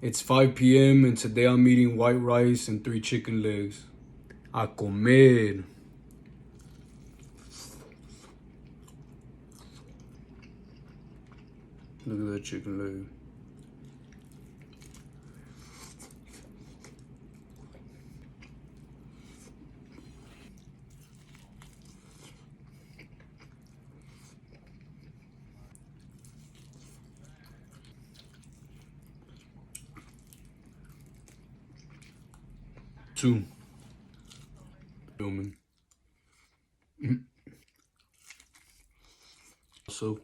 It's 5 p.m. and today I'm eating white rice and 3 chicken legs. A comer. Look at that chicken leg. Two. Filming. So